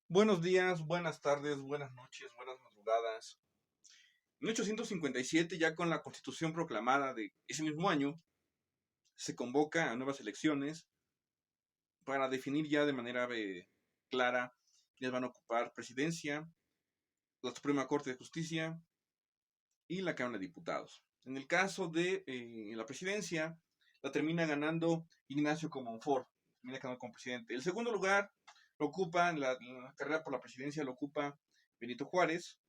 Buenos días, buenas tardes, buenas noches, buenas madrugadas. En 1857, ya con la Constitución proclamada de ese mismo año, se convoca a nuevas elecciones para definir ya de manera clara quiénes van a ocupar presidencia, la Suprema Corte de Justicia y la Cámara de Diputados. En el caso de la presidencia, la termina ganando Ignacio Comonfort, termina ganando como presidente. El segundo lugar lo ocupa, en la carrera por la presidencia lo ocupa Benito Juárez,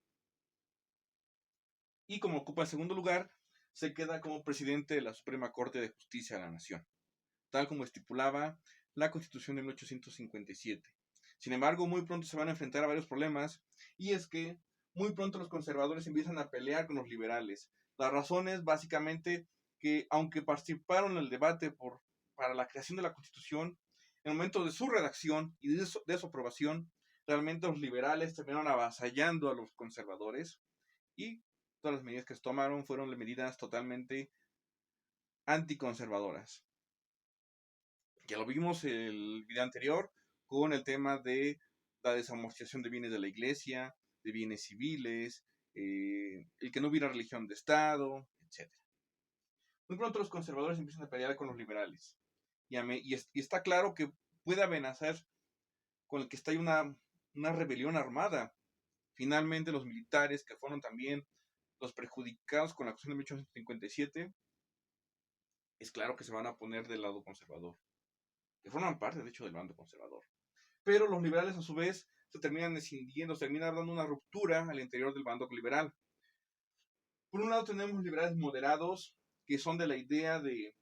y como ocupa el segundo lugar, se queda como presidente de la Suprema Corte de Justicia de la Nación, tal como estipulaba la Constitución de 1857. Sin embargo, muy pronto se van a enfrentar a varios problemas, y es que muy pronto los conservadores empiezan a pelear con los liberales. La razón es básicamente que, aunque participaron en el debate para la creación de la Constitución, en el momento de su redacción y de su aprobación, realmente los liberales terminaron avasallando a los conservadores, y todas las medidas que se tomaron fueron medidas totalmente anticonservadoras. Ya lo vimos en el video anterior con el tema de la desamortización de bienes de la iglesia, de bienes civiles, el que no hubiera religión de Estado, etc. Muy pronto los conservadores empiezan a pelear con los liberales. Y está claro que puede amenazar con el que está una rebelión armada. Finalmente los militares, que fueron también los perjudicados con la cuestión de 1857, es claro que se van a poner del lado conservador, que forman parte, de hecho, del bando conservador. Pero los liberales, a su vez, se terminan escindiendo, se termina dando una ruptura al interior del bando liberal. Por un lado tenemos liberales moderados, que son de la idea de,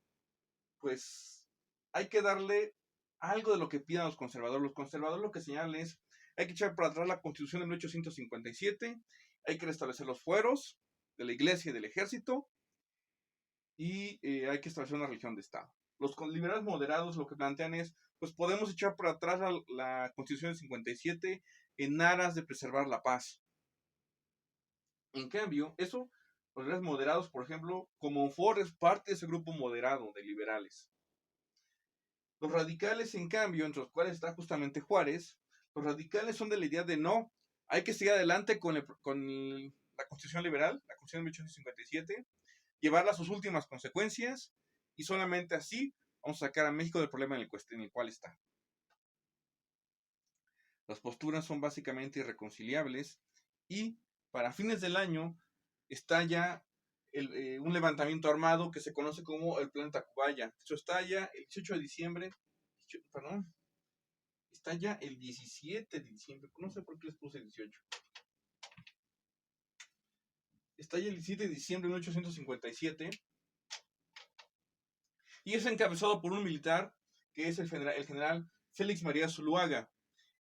pues, hay que darle algo de lo que pidan los conservadores. Los conservadores lo que señalan es, hay que echar para atrás la Constitución de 1857, hay que restablecer los fueros de la iglesia y del ejército, y hay que establecer una religión de Estado. Los liberales moderados lo que plantean es, pues podemos echar por atrás la Constitución del 57 en aras de preservar la paz. En cambio, eso, los liberales moderados, por ejemplo, como Ford es parte de ese grupo moderado de liberales. Los radicales, en cambio, entre los cuales está justamente Juárez, los radicales son de la idea de no, hay que seguir adelante con la Constitución liberal, la Constitución de 1857, llevarla a sus últimas consecuencias, y solamente así vamos a sacar a México del problema en el cual está. Las posturas son básicamente irreconciliables, y para fines del año estalla un levantamiento armado que se conoce como el Plan Tacubaya. Esto estalla el 18 de diciembre, perdón, estalla el 17 de diciembre, no sé por qué les puse el 18. Estalla el 17 de diciembre de 1857, y es encabezado por un militar que es el general Félix María Zuluaga.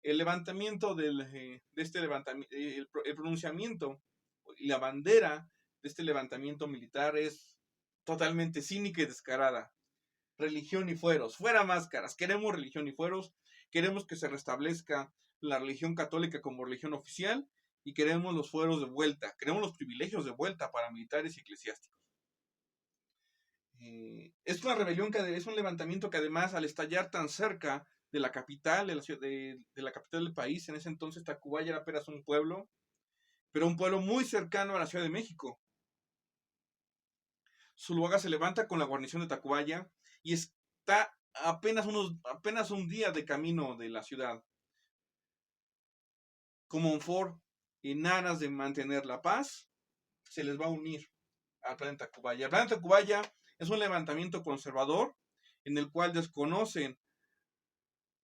El levantamiento de este levantamiento, el pronunciamiento y la bandera de este levantamiento militar es totalmente cínica y descarada. Religión y fueros, fuera máscaras, queremos religión y fueros, queremos que se restablezca la religión católica como religión oficial, y queremos los fueros de vuelta, queremos los privilegios de vuelta para militares y eclesiásticos. Es una rebelión es un levantamiento que, además, al estallar tan cerca de la capital, de la capital del país, en ese entonces Tacubaya era apenas un pueblo, pero un pueblo muy cercano a la Ciudad de México. Zuluaga se levanta con la guarnición de Tacubaya y está apenas un día de camino de la ciudad. Comonfort, en aras de mantener la paz, se les va a unir al plan Tacubaya. El plan Tacubaya es un levantamiento conservador en el cual desconocen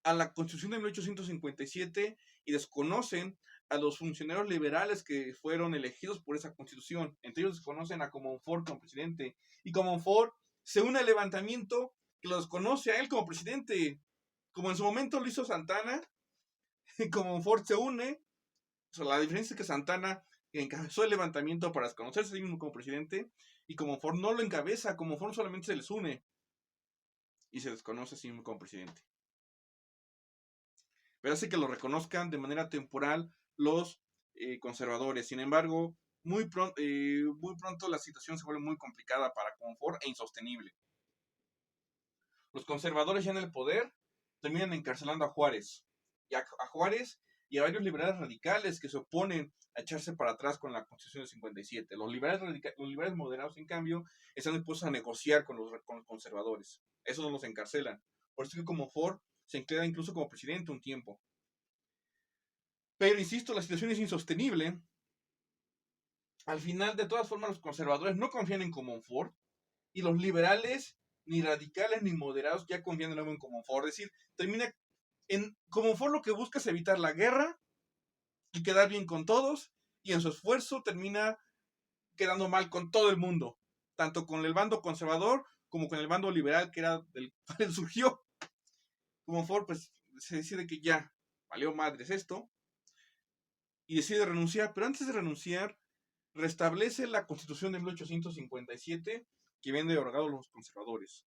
a la Constitución de 1857 y desconocen a los funcionarios liberales que fueron elegidos por esa Constitución. Entre ellos desconocen a Comonfort como presidente, y Comonfort se une al levantamiento que lo desconoce a él como presidente, como en su momento lo hizo Santana. Comonfort se une. O sea, la diferencia es que Santana encabezó el levantamiento para desconocerse a sí mismo como presidente, y Comonfort no lo encabeza. Comonfort solamente se les une y se desconoce a sí mismo como presidente, pero hace que lo reconozcan de manera temporal los conservadores. Sin embargo, muy pronto la situación se vuelve muy complicada para Comonfort e insostenible. Los conservadores ya en el poder terminan encarcelando a Juárez. Y a Juárez y a varios liberales radicales que se oponen a echarse para atrás con la Constitución del 57. Los liberales moderados, en cambio, están dispuestos a negociar con los conservadores. Esos no los encarcelan. Por eso que como Ford se queda incluso como presidente un tiempo. Pero, insisto, la situación es insostenible. Al final, de todas formas, los conservadores no confían en Comonfort y los liberales, ni radicales ni moderados, ya confían de nuevo en Comonfort. Es decir, termina en Comonfort lo que busca es evitar la guerra y quedar bien con todos, y en su esfuerzo termina quedando mal con todo el mundo, tanto con el bando conservador como con el bando liberal, que era del cual surgió. Comonfort pues se decide que ya valió madres esto y decide renunciar, pero antes de renunciar restablece la Constitución de 1857 que viene derogado los conservadores.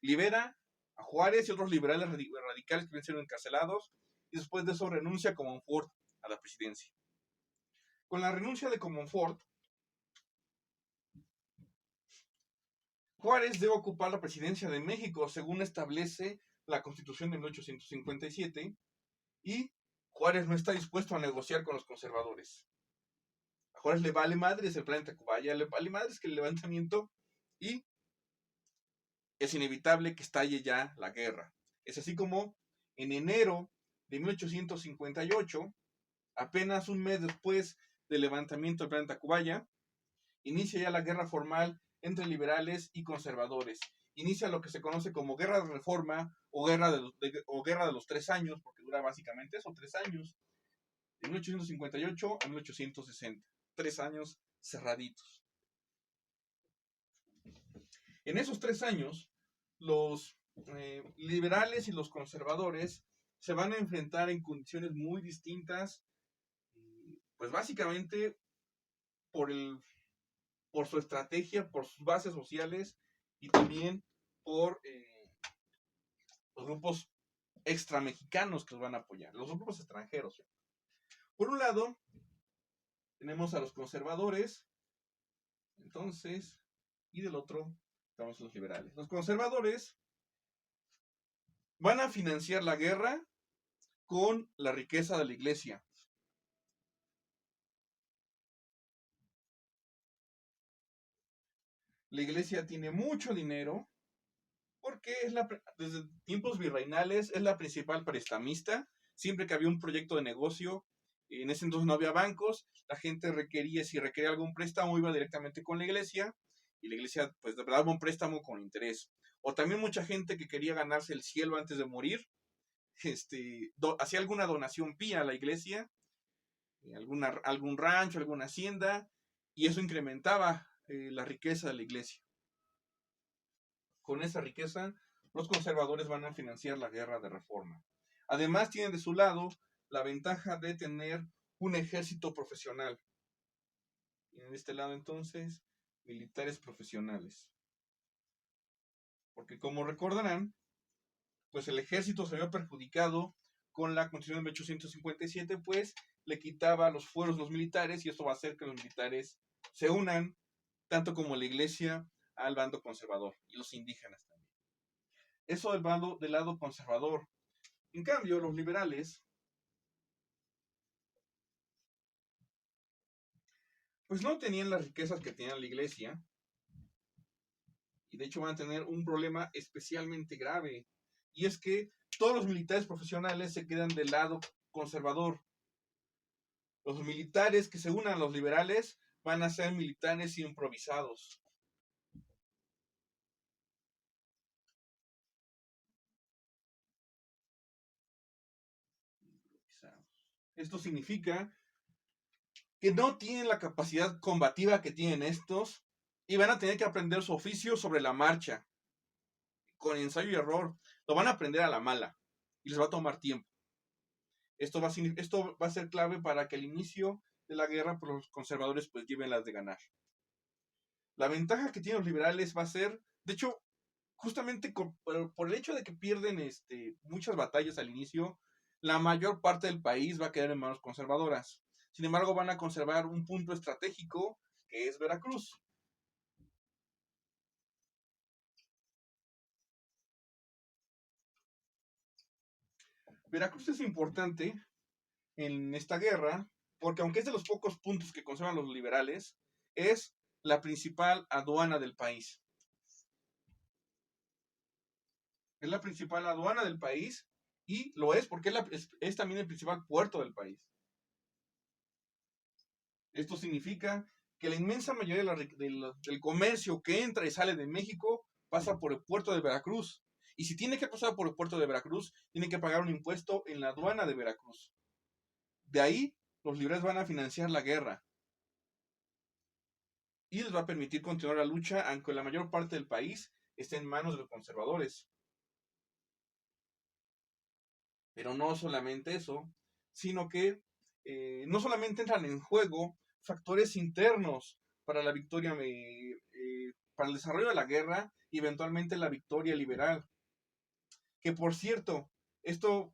Libera a Juárez y otros liberales radicales que habían sido encarcelados, y después de eso renuncia Comonfort a la presidencia. Con la renuncia de Comonfort, Juárez debe ocupar la presidencia de México según establece la Constitución de 1857, y Juárez no está dispuesto a negociar con los conservadores. A Juárez le vale madres el plan de Tacubaya, le vale madres que el levantamiento, y es inevitable que estalle ya la guerra. Es así como en enero de 1858, apenas un mes después del levantamiento del plan de Tacubaya, inicia ya la guerra formal entre liberales y conservadores. Inicia lo que se conoce como Guerra de Reforma o Guerra de los 3 años, porque dura básicamente eso, 3 años, de 1858 a 1860. 3 años cerraditos. En esos 3 años, los liberales y los conservadores se van a enfrentar en condiciones muy distintas, pues básicamente por su estrategia, por sus bases sociales y también por los grupos extramexicanos que los van a apoyar, los grupos extranjeros. Por un lado, tenemos a los conservadores, entonces, y del otro, estamos los liberales. Los conservadores van a financiar la guerra con la riqueza de la iglesia. La iglesia tiene mucho dinero porque desde tiempos virreinales es la principal prestamista. Siempre que había un proyecto de negocio, en ese entonces no había bancos, la gente si requería algún préstamo, iba directamente con la iglesia, y la iglesia pues daba un préstamo con interés. O también mucha gente que quería ganarse el cielo antes de morir, hacía alguna donación pía a la iglesia, algún rancho, alguna hacienda, y eso incrementaba la riqueza de la iglesia. Con esa riqueza, los conservadores van a financiar la guerra de reforma. Además, tienen de su lado la ventaja de tener un ejército profesional. Y en este lado, entonces, militares profesionales. Porque como recordarán, pues el ejército se había perjudicado con la Constitución de 1857, pues le quitaba los fueros a los militares, y esto va a hacer que los militares se unan, tanto como la iglesia, al bando conservador, y los indígenas también. Eso del lado conservador. En cambio, los liberales, pues no tenían las riquezas que tenía la iglesia, y de hecho van a tener un problema especialmente grave, y es que todos los militares profesionales se quedan del lado conservador. Los militares que se unan a los liberales van a ser militares improvisados. Esto significa que no tienen la capacidad combativa que tienen estos, y van a tener que aprender su oficio sobre la marcha, con ensayo y error. Lo van a aprender a la mala y les va a tomar tiempo. Esto va a ser clave para que al inicio de la guerra pues, los conservadores pues lleven las de ganar. La ventaja que tienen los liberales va a ser, de hecho, justamente por el hecho de que pierden muchas batallas al inicio, la mayor parte del país va a quedar en manos conservadoras. Sin embargo, van a conservar un punto estratégico que es Veracruz. Veracruz es importante en esta guerra, porque aunque es de los pocos puntos que conservan los liberales, es la principal aduana del país. Es la principal aduana del país y lo es porque es también el principal puerto del país. Esto significa que la inmensa mayoría del comercio que entra y sale de México pasa por el puerto de Veracruz. Y si tiene que pasar por el puerto de Veracruz, tiene que pagar un impuesto en la aduana de Veracruz. De ahí, los liberales van a financiar la guerra y les va a permitir continuar la lucha, aunque la mayor parte del país esté en manos de los conservadores. Pero no solamente eso, sino que no solamente entran en juego factores internos para la victoria, para el desarrollo de la guerra y eventualmente la victoria liberal. Que por cierto, eso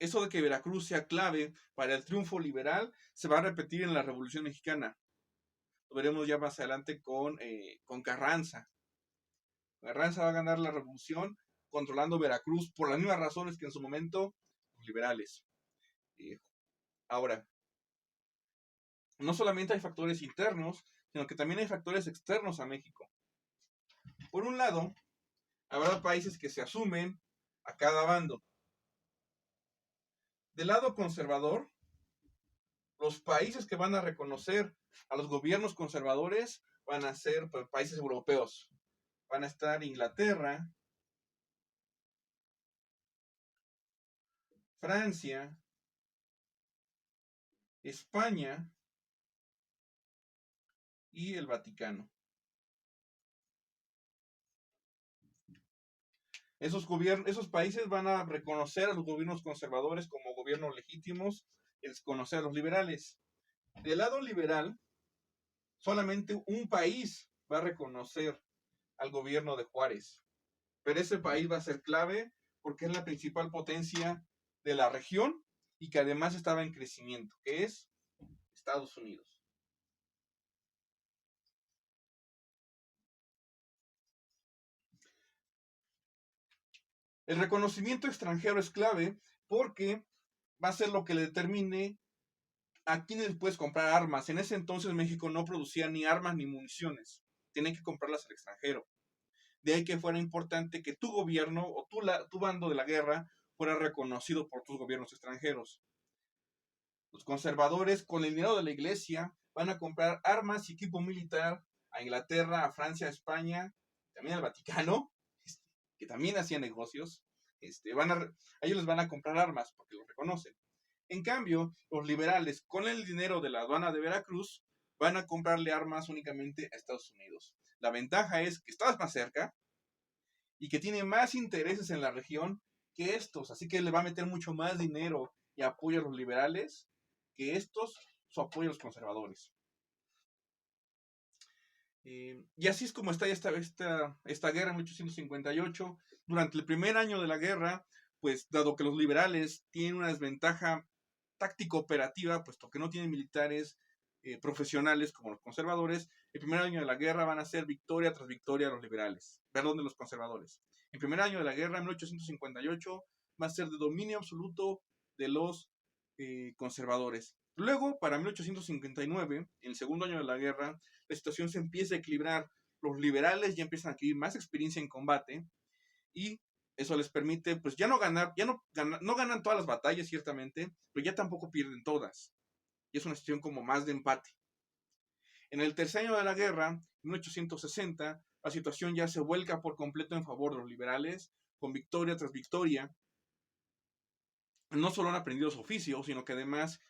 de que Veracruz sea clave para el triunfo liberal se va a repetir en la Revolución Mexicana. Lo veremos ya más adelante con Carranza. Carranza va a ganar la revolución controlando Veracruz por las mismas razones que en su momento los liberales. Eh, Ahora, no solamente hay factores internos, sino que también hay factores externos a México. Por un lado, habrá países que se asumen a cada bando. Del lado conservador, los países que van a reconocer a los gobiernos conservadores van a ser países europeos. Van a estar Inglaterra, Francia, España y el Vaticano. Esos países van a reconocer a los gobiernos conservadores como gobiernos legítimos y desconocer a los liberales. Del lado liberal, solamente un país va a reconocer al gobierno de Juárez, pero ese país va a ser clave porque es la principal potencia de la región y que además estaba en crecimiento, que es Estados Unidos. El reconocimiento extranjero es clave porque va a ser lo que le determine a quiénes puedes comprar armas. En ese entonces México no producía ni armas ni municiones. Tienen que comprarlas al extranjero. De ahí que fuera importante que tu gobierno o tu bando de la guerra fuera reconocido por tus gobiernos extranjeros. Los conservadores, con el dinero de la iglesia, van a comprar armas y equipo militar a Inglaterra, a Francia, a España, también al Vaticano, que también hacía negocios. Ellos les van a comprar armas porque los reconocen. En cambio, los liberales, con el dinero de la aduana de Veracruz, van a comprarle armas únicamente a Estados Unidos. La ventaja es que estás más cerca y que tiene más intereses en la región que estos, así que le va a meter mucho más dinero y apoyo a los liberales que estos, su apoyo a los conservadores. Y así es como está esta guerra en 1858. Durante el primer año de la guerra, pues dado que los liberales tienen una desventaja táctico-operativa, puesto que no tienen militares profesionales como los conservadores, el primer año de la guerra van a ser victoria tras victoria de los liberales, perdón, de los conservadores. El primer año de la guerra, en 1858, va a ser de dominio absoluto de los conservadores. Luego, para 1859, en el segundo año de la guerra, la situación se empieza a equilibrar. Los liberales ya empiezan a adquirir más experiencia en combate y eso les permite, pues ya no ganar, no ganan todas las batallas, ciertamente, pero ya tampoco pierden todas. Y es una situación como más de empate. En el tercer año de la guerra, en 1860, la situación ya se vuelca por completo en favor de los liberales, con victoria tras victoria. No solo han aprendido su oficio, sino que además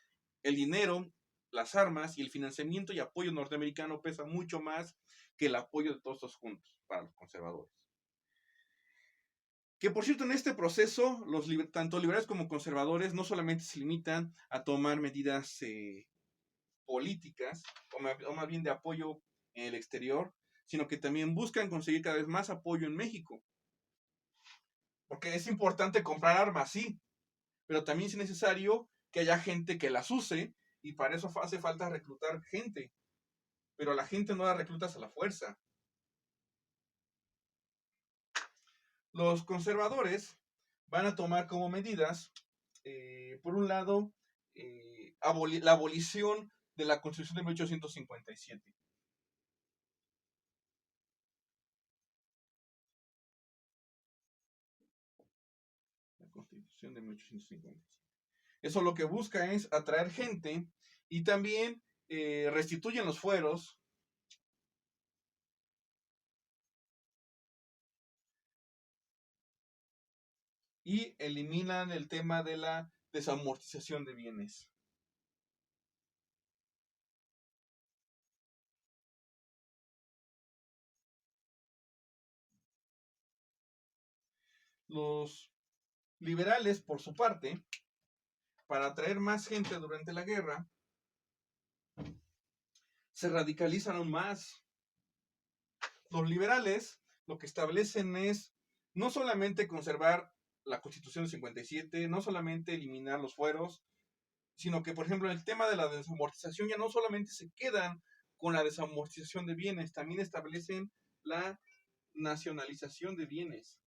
el dinero, las armas y el financiamiento y apoyo norteamericano pesa mucho más que el apoyo de todos estos juntos para los conservadores. Que por cierto, en este proceso, tanto liberales como conservadores no solamente se limitan a tomar medidas políticas, o más bien de apoyo en el exterior, sino que también buscan conseguir cada vez más apoyo en México. Porque es importante comprar armas, sí, pero también es necesario que haya gente que las use y para eso hace falta reclutar gente. Pero la gente no la reclutas a la fuerza. Los conservadores van a tomar como medidas, por un lado, la abolición de la Constitución de 1857. La Constitución de 1857. Eso lo que busca es atraer gente y también restituyen los fueros y eliminan el tema de la desamortización de bienes. Los liberales, por su parte, para atraer más gente durante la guerra, se radicalizan aún más. Los liberales lo que establecen es no solamente conservar la Constitución del 57, no solamente eliminar los fueros, sino que, por ejemplo, en el tema de la desamortización ya no solamente se quedan con la desamortización de bienes, también establecen la nacionalización de bienes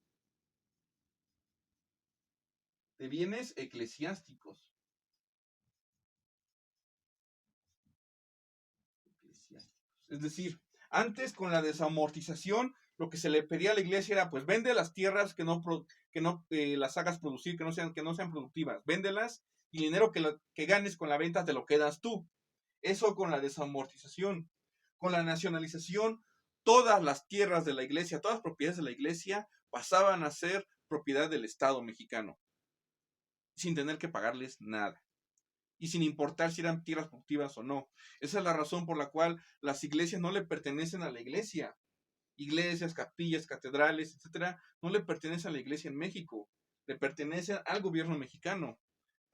eclesiásticos. Es decir, antes con la desamortización, lo que se le pedía a la iglesia era, pues vende las tierras que no las hagas producir, que no sean productivas, véndelas y el dinero que ganes con la venta te lo quedas tú. Eso con la desamortización. Con la nacionalización, todas las tierras de la iglesia, todas las propiedades de la iglesia pasaban a ser propiedad del Estado mexicano, sin tener que pagarles nada y sin importar si eran tierras productivas o no. Esa es la razón por la cual las iglesias no le pertenecen a la iglesia. Iglesias, capillas, catedrales, etcétera, no le pertenecen a la iglesia en México, le pertenecen al gobierno mexicano.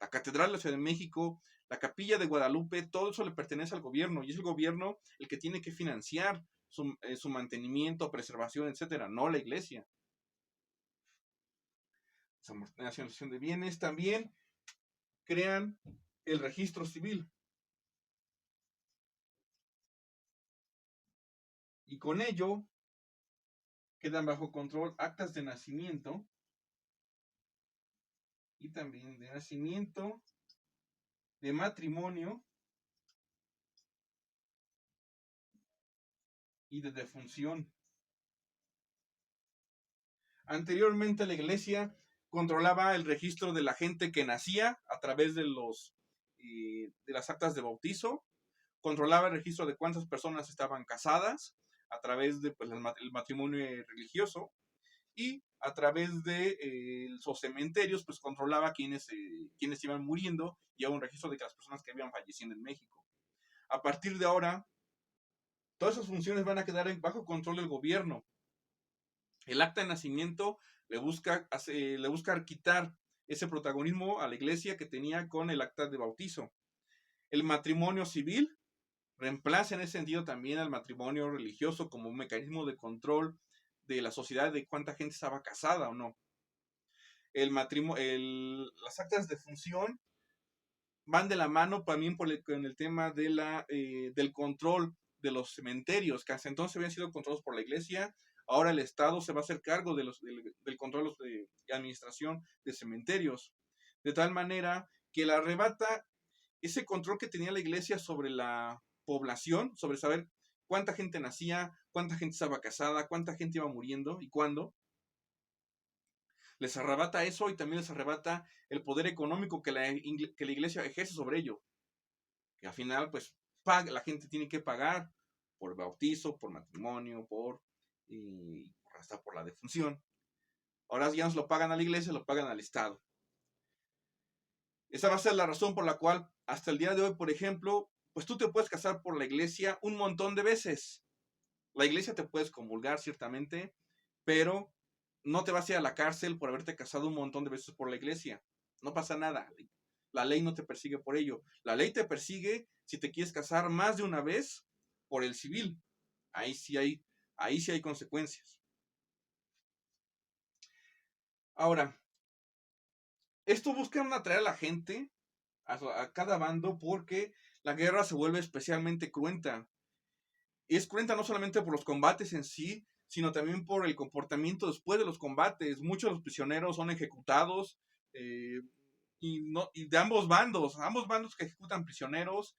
La Catedral de la Ciudad de México, la Capilla de Guadalupe, todo eso le pertenece al gobierno y es el gobierno el que tiene que financiar su mantenimiento, preservación, etcétera, no la iglesia. Nacionalización de bienes también crean el registro civil. Y con ello quedan bajo control actas de nacimiento y también de nacimiento, de matrimonio y de defunción. Anteriormente la iglesia controlaba el registro de la gente que nacía a través de las actas de bautizo, controlaba el registro de cuántas personas estaban casadas a través de pues, el matrimonio religioso y a través de los cementerios pues controlaba quienes iban muriendo y a un registro de las personas que iban falleciendo en México. A partir de ahora, todas esas funciones van a quedar bajo control del gobierno. El acta de nacimiento le busca quitar ese protagonismo a la iglesia que tenía con el acta de bautizo. El matrimonio civil reemplaza en ese sentido también al matrimonio religioso como un mecanismo de control de la sociedad de cuánta gente estaba casada o no. Las actas de función van de la mano también con el tema del control de los cementerios, que hasta entonces habían sido controlados por la iglesia. Ahora el Estado se va a hacer cargo del control de administración de cementerios, de tal manera que le arrebata ese control que tenía la iglesia sobre la población, sobre saber cuánta gente nacía, cuánta gente estaba casada, cuánta gente iba muriendo y cuándo. Les arrebata eso y también les arrebata el poder económico que la iglesia ejerce sobre ello. Que al final, pues, la gente tiene que pagar por bautizo, por matrimonio, hasta por la defunción. Ahora ya no se lo pagan a la iglesia, lo pagan al Estado. Esa va a ser la razón por la cual hasta el día de hoy, por ejemplo, pues tú te puedes casar por la iglesia un montón de veces. La iglesia te puedes comulgar ciertamente, pero no te vas a ir a la cárcel por haberte casado un montón de veces por la iglesia. No pasa nada. La ley no te persigue por ello. La ley te persigue si te quieres casar más de una vez por el civil. Ahí sí hay consecuencias. Ahora, esto busca atraer a la gente, a cada bando, porque la guerra se vuelve especialmente cruenta. Y es cruenta no solamente por los combates en sí, sino también por el comportamiento después de los combates. Muchos de los prisioneros son ejecutados, y de ambos bandos que ejecutan prisioneros,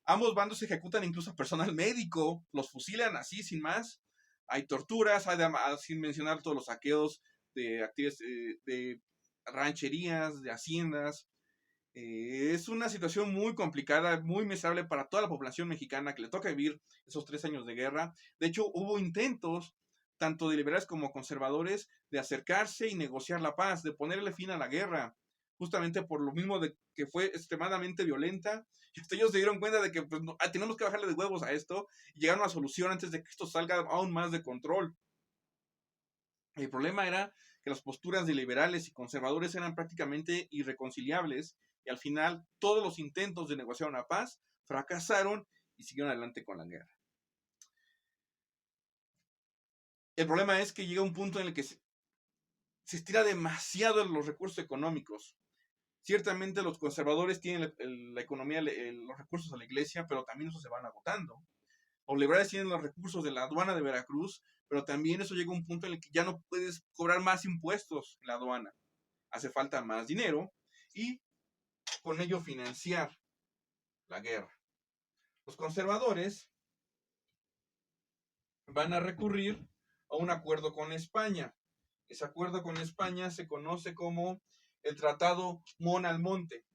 ambos bandos ejecutan incluso personal médico, los fusilan así sin más. Hay torturas, sin mencionar todos los saqueos de actividades de rancherías, de haciendas. Es una situación muy complicada, muy miserable para toda la población mexicana que le toca vivir esos 3 años de guerra. De hecho, hubo intentos, tanto de liberales como conservadores, de acercarse y negociar la paz, de ponerle fin a la guerra, justamente por lo mismo de que fue extremadamente violenta. Y hasta ellos se dieron cuenta de que pues, tenemos que bajarle de huevos a esto y llegar a una solución antes de que esto salga aún más de control. El problema era que las posturas de liberales y conservadores eran prácticamente irreconciliables y al final todos los intentos de negociar una paz fracasaron y siguieron adelante con la guerra. El problema es que llega un punto en el que se estira demasiado los recursos económicos. Ciertamente los conservadores tienen la economía, los recursos de la iglesia, pero también eso se van agotando. Los liberales tienen los recursos de la aduana de Veracruz, pero también eso llega a un punto en el que ya no puedes cobrar más impuestos en la aduana. Hace falta más dinero y con ello financiar la guerra. Los conservadores van a recurrir a un acuerdo con España. Ese acuerdo con España se conoce como el Tratado Mon-Almonte.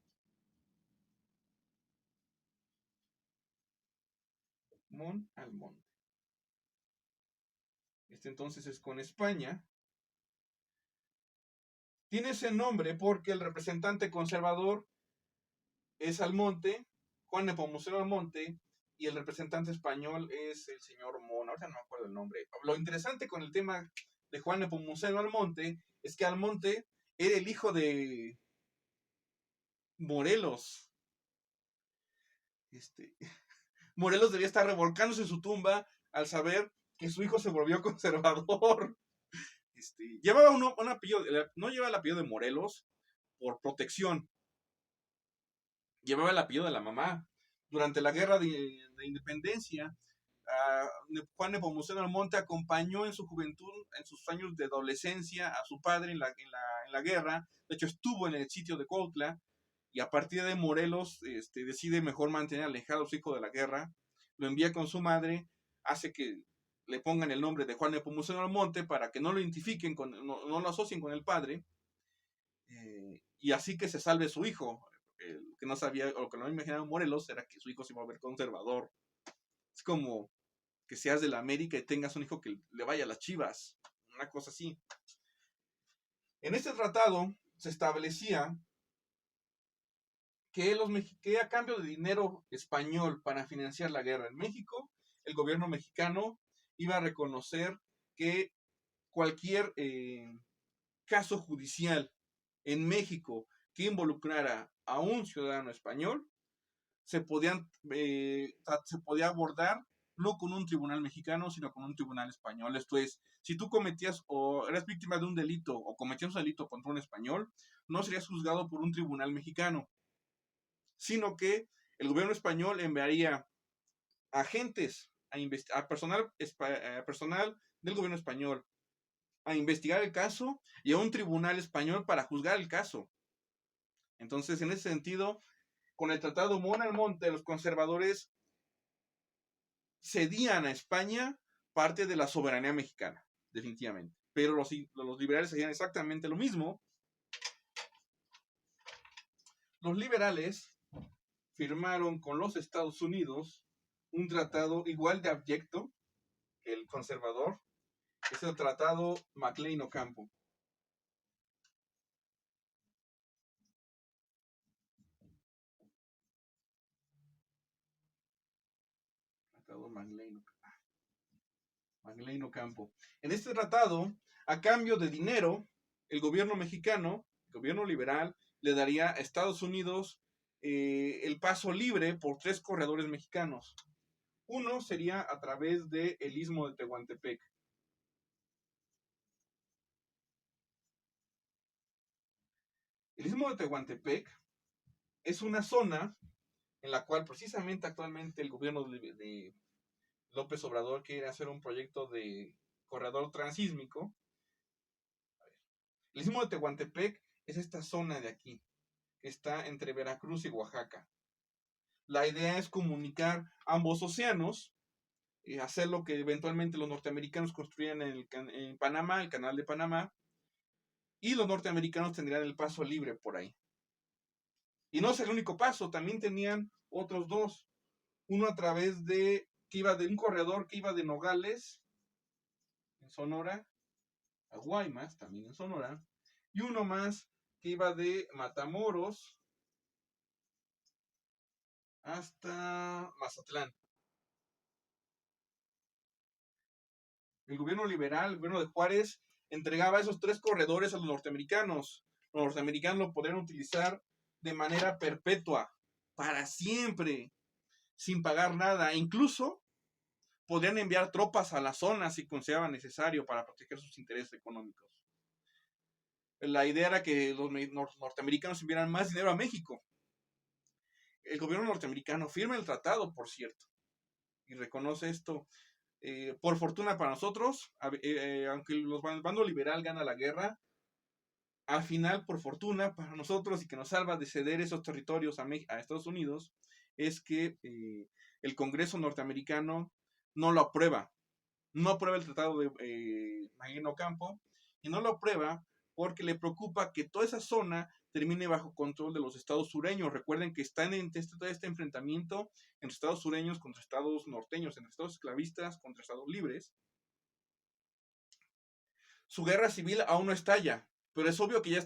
Mon-Almonte. Este entonces es con España. Tiene ese nombre porque el representante conservador es Almonte, Juan Nepomuceno Almonte, y el representante español es el señor Mon. Ahorita no me acuerdo el nombre. Lo interesante con el tema de Juan Nepomuceno Almonte es que Almonte era el hijo de Morelos. Morelos debía estar revolcándose en su tumba al saber que su hijo se volvió conservador. Llevaba un apellido, no lleva el apellido de Morelos por protección, llevaba el apellido de la mamá. Durante la guerra de independencia, Juan Nepomuceno Almonte acompañó en su juventud, en sus años de adolescencia, a su padre en la guerra. De hecho, estuvo en el sitio de Cuautla y a partir de Morelos decide mejor mantener alejado a su hijo de la guerra. Lo envía con su madre, hace que le pongan el nombre de Juan Nepomuceno Almonte para que no lo identifiquen, no lo asocien con el padre, y así que se salve su hijo. Lo que no sabía o lo que no imaginaba Morelos era que su hijo se iba a ver conservador. Es como que seas de la América y tengas un hijo que le vaya a las Chivas, una cosa así. En este tratado se establecía que a cambio de dinero español para financiar la guerra en México, el gobierno mexicano iba a reconocer que cualquier caso judicial en México que involucrara a un ciudadano español se podía abordar no con un tribunal mexicano, sino con un tribunal español. Esto es, si tú cometías o eras víctima de un delito o cometías un delito contra un español, no serías juzgado por un tribunal mexicano, sino que el gobierno español enviaría agentes, a personal del gobierno español a investigar el caso y a un tribunal español para juzgar el caso. Entonces, en ese sentido, con el Tratado Mon-Almonte, los conservadores cedían a España parte de la soberanía mexicana, definitivamente. Pero los liberales hacían exactamente lo mismo. Los liberales firmaron con los Estados Unidos un tratado igual de abyecto que el conservador, que es el Tratado McLean-Ocampo. Tratado McLean-Ocampo. En este tratado, a cambio de dinero, el gobierno mexicano, el gobierno liberal, le daría a Estados Unidos el paso libre por 3 corredores mexicanos. Uno sería a través del Istmo de Tehuantepec. El Istmo de Tehuantepec es una zona en la cual precisamente actualmente el gobierno de López Obrador quiere hacer un proyecto de corredor transísmico. El Istmo de Tehuantepec es esta zona de aquí. que está entre Veracruz y Oaxaca. La idea es comunicar ambos océanos, hacer lo que eventualmente los norteamericanos construían en Panamá, el canal de Panamá, y los norteamericanos tendrían el paso libre por ahí. Y no es el único paso, también tenían otros dos. Uno a través que iba de un corredor que iba de Nogales, en Sonora, a Guaymas, también en Sonora, y uno más que iba de Matamoros hasta Mazatlán. El gobierno liberal, el gobierno de Juárez, entregaba esos tres corredores a los norteamericanos. Los norteamericanos lo podrían utilizar de manera perpetua, para siempre, sin pagar nada. E incluso podrían enviar tropas a la zona si consideraban necesario para proteger sus intereses económicos. La idea era que los norteamericanos enviaran más dinero a México. El gobierno norteamericano firma el tratado, por cierto, y reconoce esto. Por fortuna para nosotros, aunque el bando liberal gana la guerra, al final, por fortuna para nosotros y que nos salva de ceder esos territorios a Estados Unidos, es que el Congreso norteamericano no lo aprueba. No aprueba el tratado de Maguino Campo, y no lo aprueba porque le preocupa que toda esa zona termine bajo control de los estados sureños. Recuerden que están en este enfrentamiento entre estados sureños contra estados norteños, entre estados esclavistas contra estados libres. Su guerra civil aún no estalla, pero es obvio que ya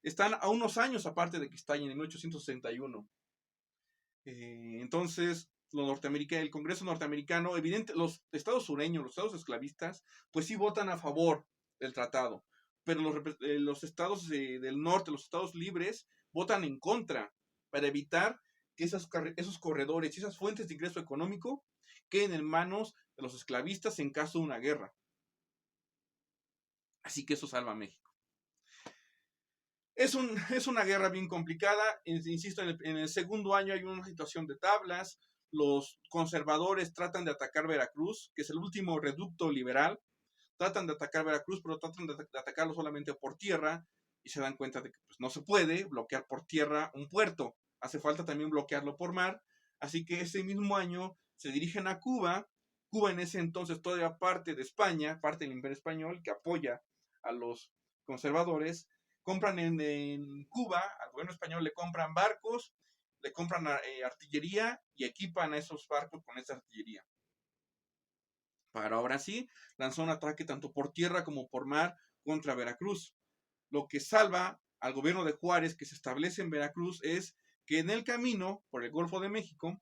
están a unos años aparte de que estallen en 1861. Entonces, el Congreso norteamericano, los estados sureños, los estados esclavistas, pues sí votan a favor del tratado, pero los estados del norte, los estados libres, votan en contra para evitar que esos corredores y esas fuentes de ingreso económico queden en manos de los esclavistas en caso de una guerra. Así que eso salva a México. Es una guerra bien complicada, insisto, en el segundo año hay una situación de tablas, los conservadores tratan de atacar Veracruz, que es el último reducto liberal, tratan de atacar Veracruz, pero tratan de atacarlo solamente por tierra, y se dan cuenta de que pues, no se puede bloquear por tierra un puerto, hace falta también bloquearlo por mar, así que ese mismo año se dirigen a Cuba. Cuba en ese entonces todavía parte de España, parte del Imperio Español, que apoya a los conservadores. Compran en Cuba, al gobierno español le compran barcos, le compran artillería y equipan a esos barcos con esa artillería. Para ahora sí, lanzó un ataque tanto por tierra como por mar contra Veracruz. Lo que salva al gobierno de Juárez, que se establece en Veracruz, es que en el camino por el Golfo de México,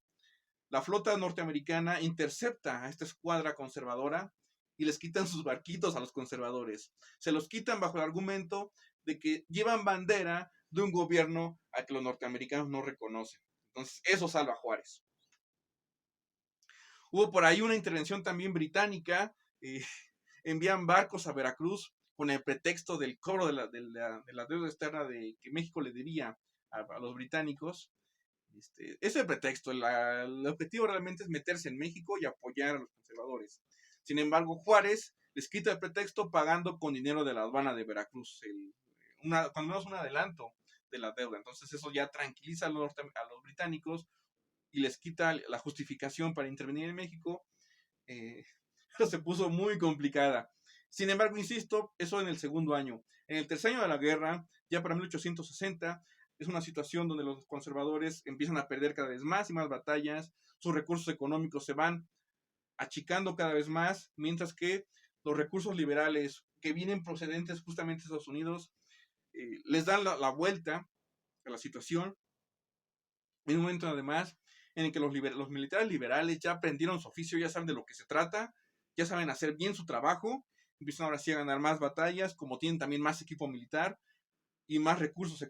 la flota norteamericana intercepta a esta escuadra conservadora y les quitan sus barquitos a los conservadores. Se los quitan bajo el argumento de que llevan bandera de un gobierno al que los norteamericanos no reconocen. Entonces, eso salva a Juárez. Hubo por ahí una intervención también británica, envían barcos a Veracruz con el pretexto del cobro de la deuda externa que México le debía a los británicos. Ese pretexto, el objetivo realmente es meterse en México y apoyar a los conservadores. Sin embargo, Juárez les quita el pretexto pagando con dinero de la aduana de Veracruz, cuando menos un adelanto de la deuda. Entonces eso ya tranquiliza a los británicos y les quita la justificación para intervenir en México. Se puso muy complicada. Sin embargo, insisto, eso en el segundo año. En el tercer año de la guerra, ya para 1860, es una situación donde los conservadores empiezan a perder cada vez más y más batallas, sus recursos económicos se van achicando cada vez más, mientras que los recursos liberales que vienen procedentes justamente de Estados Unidos les dan la vuelta a la situación. En un momento además en el que los militares liberales ya aprendieron su oficio, ya saben de lo que se trata, ya saben hacer bien su trabajo, empiezan ahora sí a ganar más batallas, como tienen también más equipo militar y más recursos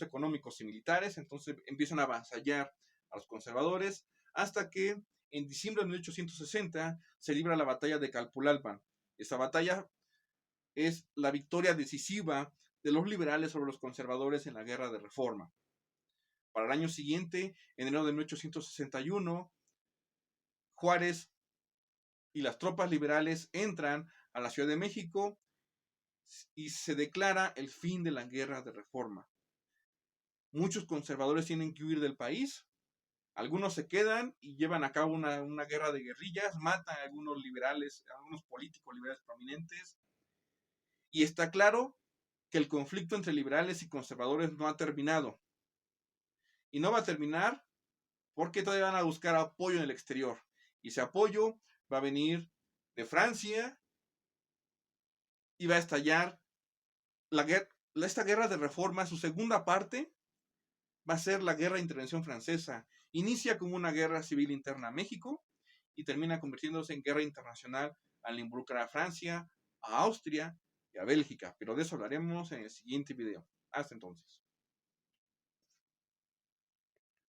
económicos y militares, entonces empiezan a avasallar a los conservadores, hasta que en diciembre de 1860 se libra la batalla de Calpulalpan. Esta batalla es la victoria decisiva de los liberales sobre los conservadores en la guerra de reforma. Para el año siguiente, en enero de 1861, Juárez y las tropas liberales entran a la Ciudad de México y se declara el fin de la guerra de reforma. Muchos conservadores tienen que huir del país. Algunos se quedan y llevan a cabo una guerra de guerrillas, matan a algunos liberales, a algunos políticos liberales prominentes. Y está claro que el conflicto entre liberales y conservadores no ha terminado. Y no va a terminar porque todavía van a buscar apoyo en el exterior. Y ese apoyo va a venir de Francia y va a estallar esta guerra de reforma. Su segunda parte va a ser la guerra de intervención francesa. Inicia como una guerra civil interna a México y termina convirtiéndose en guerra internacional al involucrar a Francia, a Austria y a Bélgica. Pero de eso hablaremos en el siguiente video. Hasta entonces.